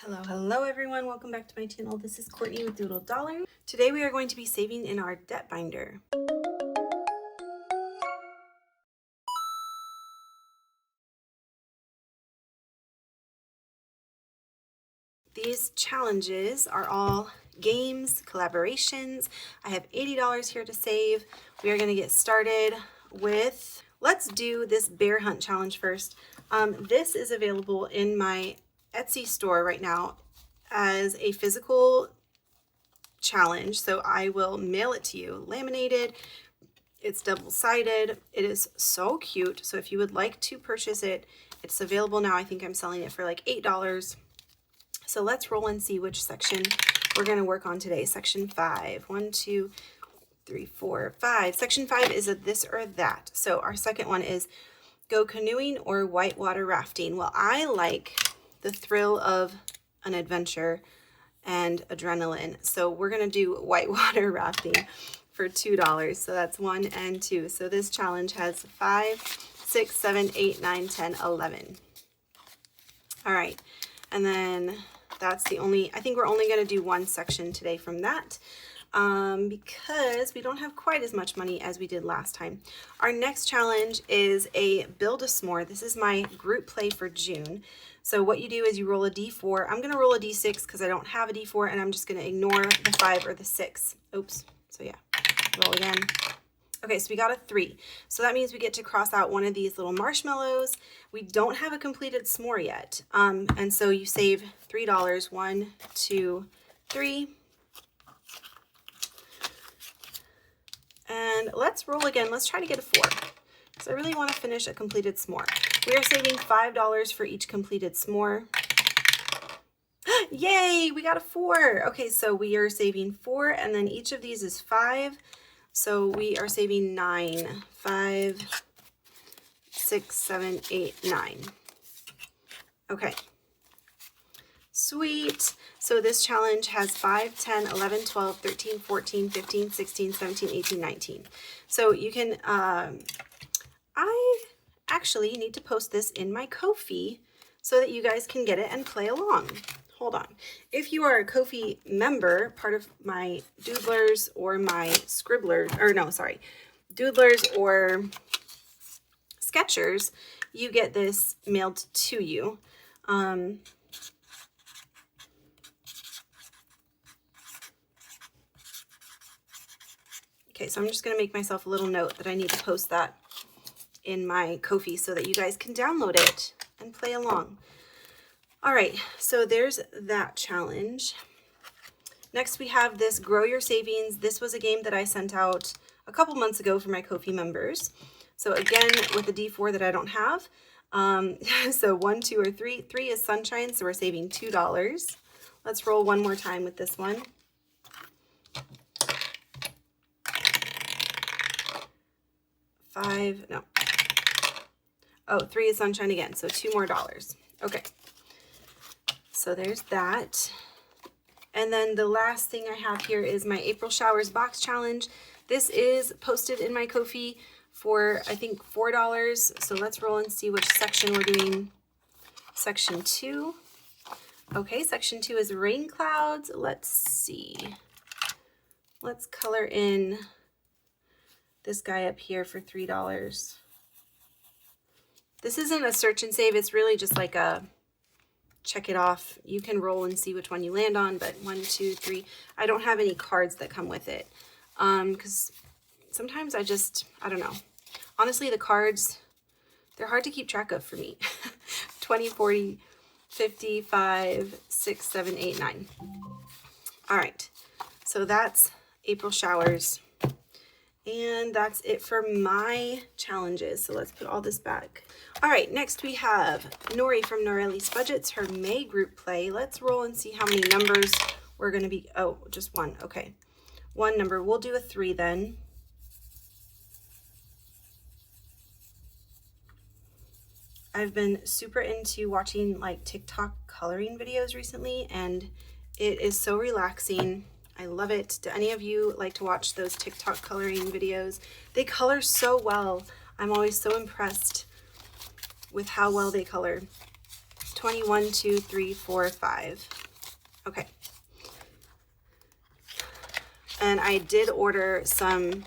Hello everyone, welcome back to my channel. This is Courtney with Doodle Dollar. Today we are going to be saving in our debt binder. These challenges are all games, collaborations. I have $80 here to save. We are going to get started with, let's do this bear hunt challenge first. This is available in my Etsy store right now as a physical challenge, so I will mail it to you laminated. It's double-sided. It is so cute. So if you would like to purchase it, it's available now. I think I'm selling it for like $8. So let's roll and see which section we're going to work on today. Section 5. 1, 2, 3, 4, 5. Section 5 is a this or that. So our second one is go canoeing or whitewater rafting. Well, I like the thrill of an adventure and adrenaline. So we're going to do whitewater rafting for $2. So that's 1 and 2. So this challenge has 5, 6, 7, 8, 9, 10, 11. All right. And then that's the only, I think we're only going to do one section today from that because we don't have quite as much money as we did last time. Our next challenge is a build a s'more. This is my group play for June. So what you do is you roll a d4. I'm going to roll a d6 because I don't have a d4, and I'm just going to ignore the 5 or the 6. Oops. So yeah, roll again. Okay, so we got a 3. So that means we get to cross out one of these little marshmallows. We don't have a completed s'more yet. And so you save $3. 1, 2, 3. And let's roll again. Let's try to get a 4. So I really want to finish a completed s'more. We are saving $5 for each completed s'more. Yay, we got a 4. Okay, so we are saving 4, and then each of these is 5. So we are saving 9. 5, 6, 7, 8, 9. Okay. Sweet. So this challenge has 5, 10, 11, 12, 13, 14, 15, 16, 17, 18, 19. So you can, I actually need to post this in my Ko-fi so that you guys can get it and play along. Hold on. If you are a Ko-fi member, part of my Doodlers or my Scribblers, or no, sorry, Doodlers or Sketchers, you get this mailed to you. Okay, so I'm just going to make myself a little note that I need to post that in my Ko-fi so that you guys can download it and play along. All right, so there's that challenge. Next, we have this Grow Your Savings. This was a game that I sent out a couple months ago for my Ko-fi members. So again, with a D4 that I don't have. So 1, 2, or 3. 3 is sunshine, so we're saving $2. Let's roll one more time with this one. 5, no. Oh, 3 is sunshine again, so $2 more. Okay. So there's that. And then the last thing I have here is my April Showers box challenge. This is posted in my Ko-fi for, I think, $4. So let's roll and see which section we're doing. Section 2. Okay, section 2 is rain clouds. Let's see. Let's color in this guy up here for $3. This isn't a search and save. It's really just like a check it off. You can roll and see which one you land on, but 1, 2, 3. I don't have any cards that come with it because sometimes I don't know. Honestly, the cards, they're hard to keep track of for me. 20, 40, 50, 5, 6, 7, 8, 9. All right. So that's April Showers. And that's it for my challenges. So let's put all this back. All right, next we have Nori from Norelis Budgets, her May group play. Let's roll and see how many numbers we're going to be. Oh, just 1. Okay. 1 number. We'll do a 3 then. I've been super into watching like TikTok coloring videos recently, and it is so relaxing. I love it. Do any of you like to watch those TikTok coloring videos? They color so well. I'm always so impressed with how well they color. 21, 2, 3, 4, 5. Okay. And I did order some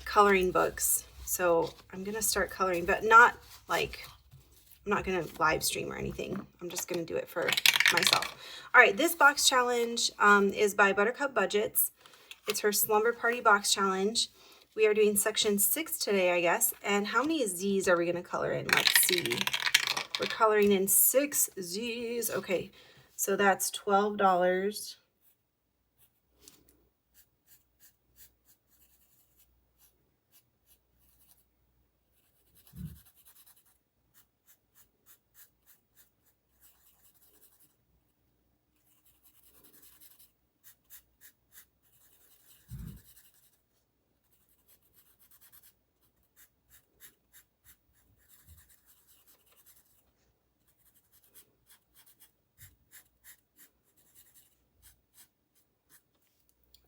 coloring books. So I'm going to start coloring, but not like, I'm not going to live stream or anything. I'm just going to do it for myself. All right. This box challenge is by Buttercup Budgets. It's her Slumber Party box challenge. We are doing section 6 today, I guess. And how many Z's are we going to color in? Let's see. We're coloring in 6 Z's. Okay. So that's $12.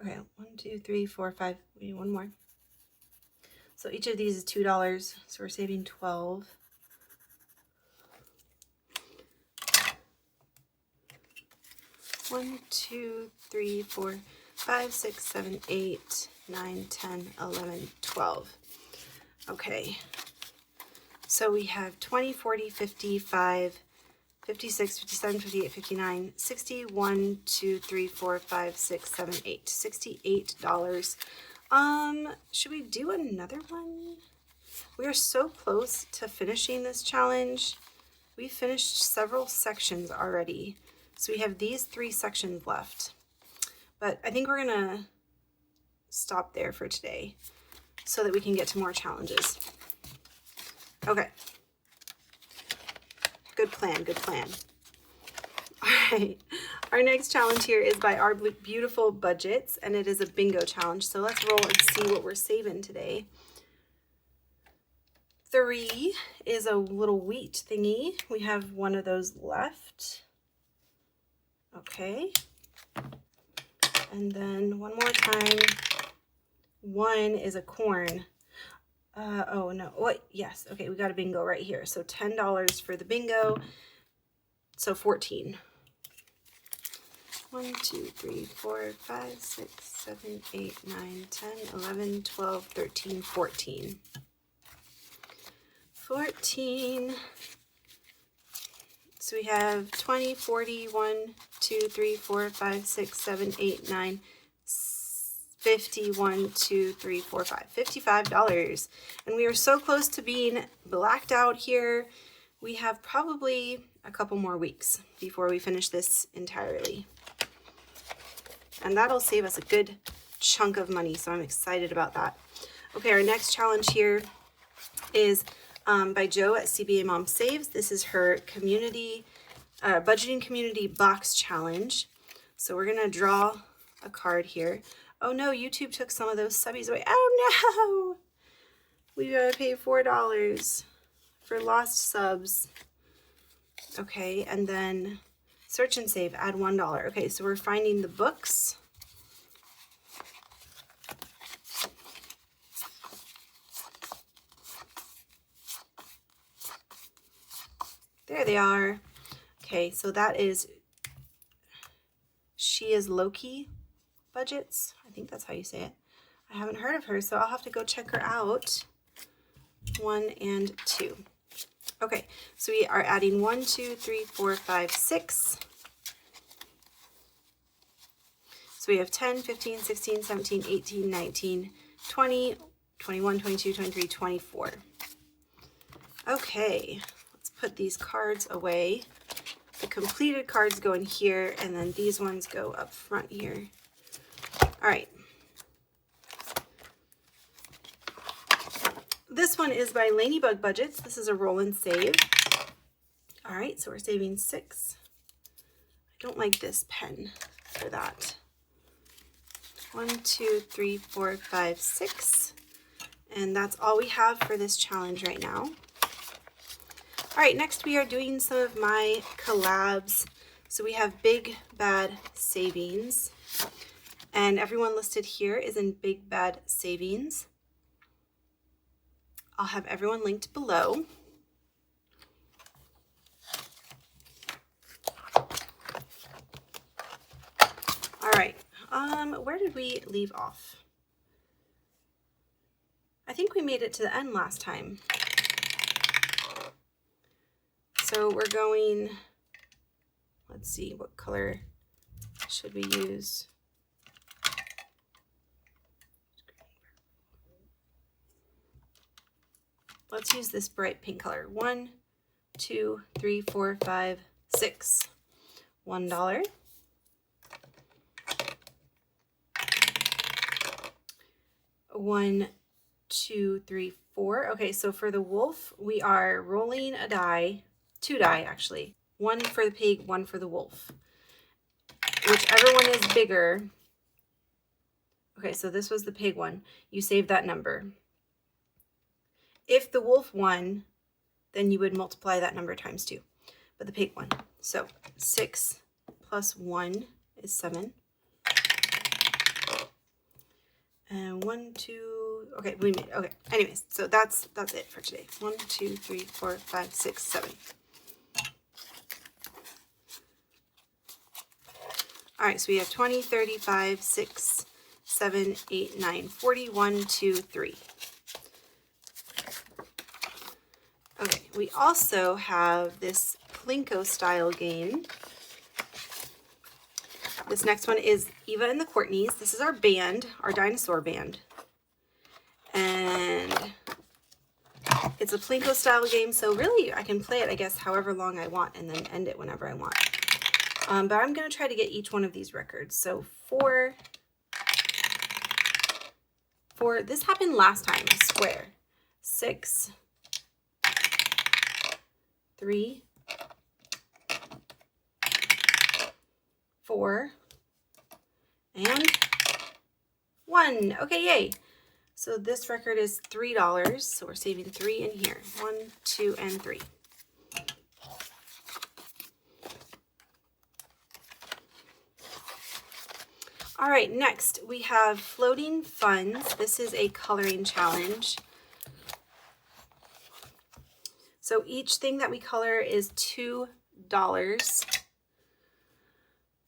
Okay, 1, 2, 3, 4, 5. We need one more. So each of these is $2. So we're saving 12. One, 2, 3, 4, 5, 6, 7, 8, 9, 10, 11, 12. Okay. So we have 20, 40, 55, 56, 57, 58, 59, 60, 1, 2, 3, 4, 5, 6, 7, 8, $68. Should we do another one? We are so close to finishing this challenge. We finished several sections already. So we have these 3 sections left. But I think we're gonna stop there for today so that we can get to more challenges. Okay. Good plan, good plan. All right, our next challenge here is by Our Beautiful Budgets, and it is a bingo challenge. So let's roll and see what we're saving today. 3 is a little wheat thingy. We have one of those left. Okay. And then one more time. 1 is a corn. Oh no, what? Yes, okay, we got a bingo right here. So $10 for the bingo. So 14. 1, 2, 3, 4, 5, 6, 7, 8, 9, 10, 11, 12, 13, 14. 14. So we have 20, 40, 1, 2, 3, 4, 5, 6, 7, 8, 9, 50, 1, 2, 3, 4, 5. $55. And we are so close to being blacked out here. We have probably a couple more weeks before we finish this entirely. And that'll save us a good chunk of money, so I'm excited about that. Okay, our next challenge here is by Jo at CBA Mom Saves. This is her community, budgeting community box challenge. So we're gonna draw a card here. Oh no, YouTube took some of those subbies away. Oh no! We gotta pay $4 for lost subs. Okay, and then search and save, add $1. Okay, so we're finding the books. There they are. Okay, so that is She Is Loki Budgets. I think that's how you say it. I haven't heard of her, so I'll have to go check her out. 1 and 2. Okay, so we are adding 1, 2, 3, 4, 5, 6. So we have 10, 15, 16, 17, 18, 19, 20, 21, 22, 23, 24. Okay, let's put these cards away. The completed cards go in here, and then these ones go up front here. All right. This one is by Ladybug Budgets. This is a roll and save. All right, so we're saving 6. I don't like this pen for that. 1, 2, 3, 4, 5, 6. And that's all we have for this challenge right now. All right, next we are doing some of my collabs. So we have Big Bad Savings. And everyone listed here is in Big Bad Savings. I'll have everyone linked below. Where did we leave off? I think we made it to the end last time. So we're going, let's see, what color should we use? Let's use this bright pink color. 1, 2, 3, 4, 5, 6. $1. One, 2, 3, 4. Okay, so for the wolf, we are rolling a die, 2 die actually. 1 for the pig, 1 for the wolf. Whichever one is bigger. Okay, so this was the pig one. You save that number. If the wolf won, then you would multiply that number times 2. But the pig won. So 6 plus 1 is 7. And 1, 2, okay, we made, okay. Anyways, so that's it for today. 1, 2, 3, 4, 5, 6, 7. All right, so we have 20, 35, 6, 7, 8, 9, 40, 1, 2, 3. Okay, we also have this Plinko style game. This next one is Eva and the Courtneys. This is our band, our dinosaur band. And it's a Plinko style game, so really I can play it, I guess, however long I want and then end it whenever I want. But I'm going to try to get each one of these records. So for this happened last time, I swear. 6, 3, 4, and 1. Okay, yay. So this record is $3. So we're saving 3 in here. 1, 2, and 3. All right, next we have floating funds. This is a coloring challenge. So each thing that we color is $2.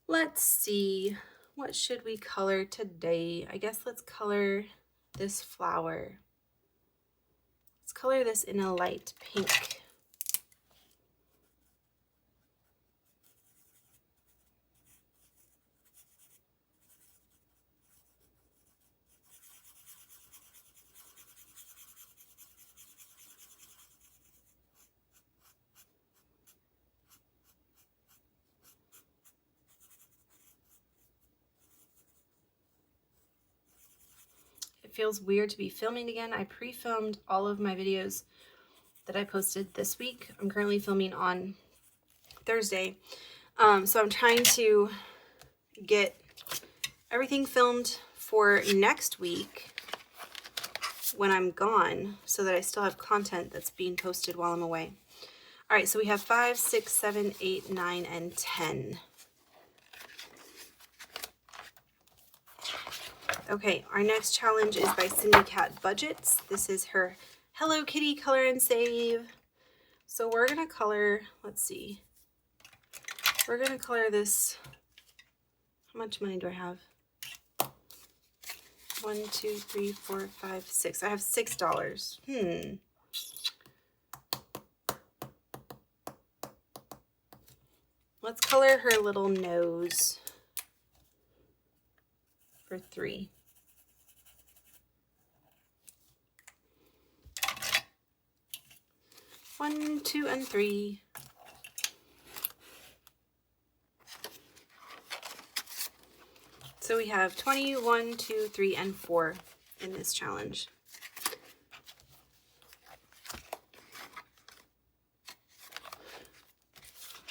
Let's see, what should we color today? I guess let's color this flower. Let's color this in a light pink. It feels weird to be filming again. I pre-filmed all of my videos that I posted this week. I'm currently filming on Thursday. So I'm trying to get everything filmed for next week when I'm gone so that I still have content that's being posted while I'm away. All right, so we have 5, 6, 7, 8, 9, and 10. Okay, our next challenge is by Cindy Cat Budgets. This is her Hello Kitty Color and Save. So we're gonna color, let's see. We're gonna color this, how much money do I have? 1, 2, 3, 4, 5, 6. I have $6. Let's color her little nose for 3. 1, 2, and 3. So we have 20, 1, 2, 3, and 4 in this challenge.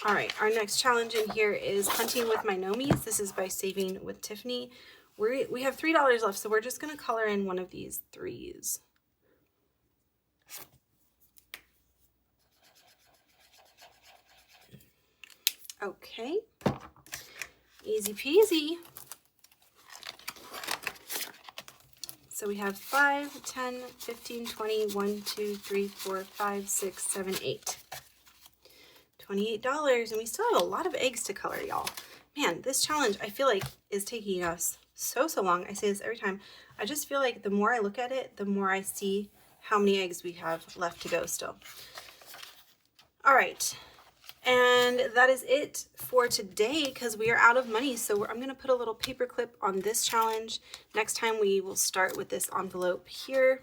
All right, our next challenge in here is Hunting with My Nomies. This is by Saving with Tiffany. We have $3 left, so we're just going to color in one of these 3s. Okay, easy peasy. So we have 5, 10, 15, 20, 1, 2, 3, 4, 5, 6, 7, 8. $28, and we still have a lot of eggs to color, y'all. Man, this challenge, I feel like, is taking us so long. I say this every time. I just feel like the more I look at it, the more I see how many eggs we have left to go still. All right. And that is it for today because we are out of money. So I'm going to put a little paper clip on this challenge. Next time we will start with this envelope here.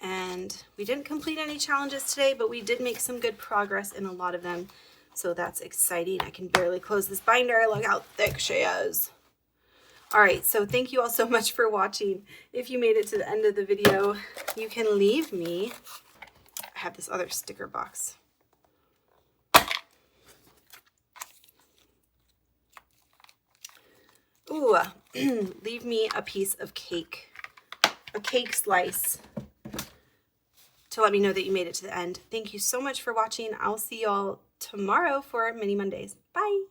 And we didn't complete any challenges today, but we did make some good progress in a lot of them. So that's exciting. I can barely close this binder. Look how thick she is. All right, so thank you all so much for watching. If you made it to the end of the video, you can leave me. I have this other sticker box. Ooh, leave me a piece of cake, a cake slice, to let me know that you made it to the end. Thank you so much for watching. I'll see y'all tomorrow for Mini Mondays. Bye.